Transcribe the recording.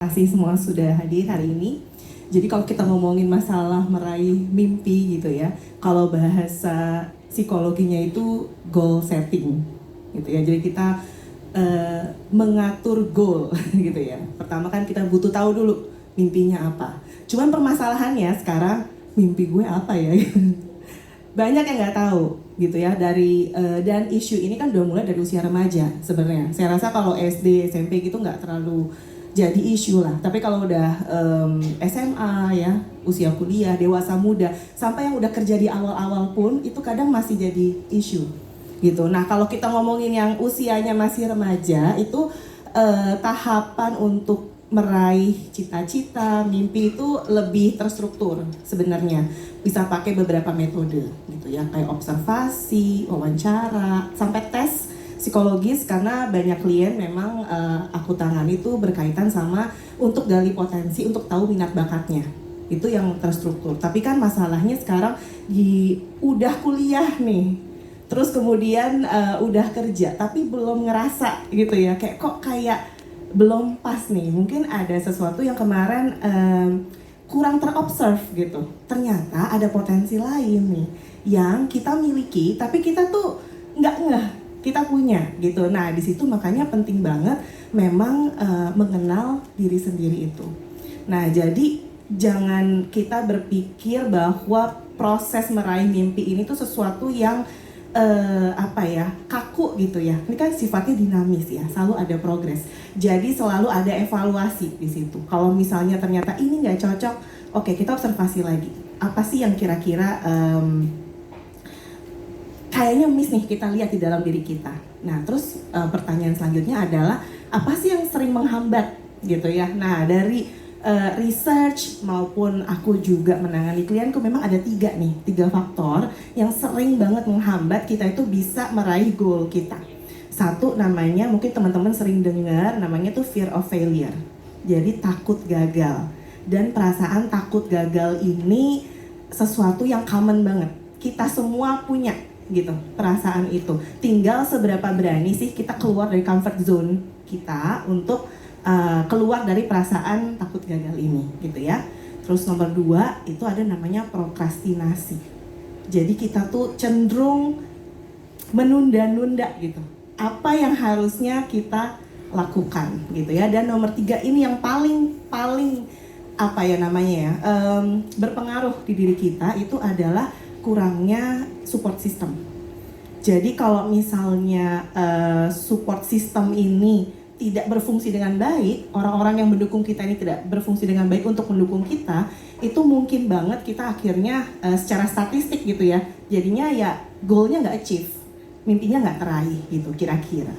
kasih semua sudah hadir hari ini. Jadi kalau kita ngomongin masalah meraih mimpi gitu ya, kalau bahasa psikologinya itu goal setting gitu ya. Jadi kita mengatur goal gitu ya. Pertama kan kita butuh tahu dulu mimpinya apa. Cuman permasalahannya sekarang mimpi gue apa ya? Banyak yang nggak tahu gitu ya dan isu ini kan udah mulai dari usia remaja sebenarnya. Saya rasa kalau SD, SMP gitu nggak terlalu jadi isu lah. Tapi kalau udah SMA ya, usia kuliah, dewasa muda, sampai yang udah kerja di awal-awal pun itu kadang masih jadi isu gitu. Nah kalau kita ngomongin yang usianya masih remaja itu tahapan untuk meraih cita-cita, mimpi itu lebih terstruktur sebenarnya. Bisa pakai beberapa metode gitu ya, kayak observasi, wawancara, sampai tes psikologis karena banyak klien memang aku tangani itu berkaitan sama untuk gali potensi, untuk tahu minat bakatnya. Itu yang terstruktur. Tapi kan masalahnya sekarang udah kuliah nih. Terus kemudian udah kerja tapi belum ngerasa gitu ya, kayak belum pas nih, mungkin ada sesuatu yang kemarin kurang terobserve gitu. Ternyata ada potensi lain nih yang kita miliki, tapi kita tuh nggak ngeh kita punya gitu. Nah di situ makanya penting banget memang mengenal diri sendiri itu. Nah jadi jangan kita berpikir bahwa proses meraih mimpi ini tuh sesuatu yang kaku gitu ya. Ini kan sifatnya dinamis ya, selalu ada progres. Jadi selalu ada evaluasi di situ. Kalau misalnya ternyata ini nggak cocok, oke kita observasi lagi. Apa sih yang kira-kira kayaknya miss nih, kita lihat di dalam diri kita. Nah terus pertanyaan selanjutnya adalah apa sih yang sering menghambat gitu ya. Nah dari research maupun aku juga menangani klienku, memang ada tiga faktor yang sering banget menghambat kita itu bisa meraih goal kita. Satu namanya, mungkin teman-teman sering dengar, namanya tuh fear of failure. Jadi takut gagal. Dan perasaan takut gagal ini sesuatu yang common banget. Kita semua punya gitu perasaan itu. Tinggal seberapa berani sih kita keluar dari comfort zone kita untuk keluar dari perasaan takut gagal ini gitu ya. Terus nomor 2 itu ada namanya prokrastinasi. Jadi kita tuh cenderung menunda-nunda gitu apa yang harusnya kita lakukan gitu ya. Dan nomor 3 ini yang paling berpengaruh di diri kita, itu adalah kurangnya support system. Jadi kalau misalnya support system ini tidak berfungsi dengan baik, orang-orang yang mendukung kita ini tidak berfungsi dengan baik untuk mendukung kita, itu mungkin banget kita akhirnya secara statistik gitu ya, jadinya ya goalnya nggak achieve, mimpinya nggak teraih gitu kira-kira.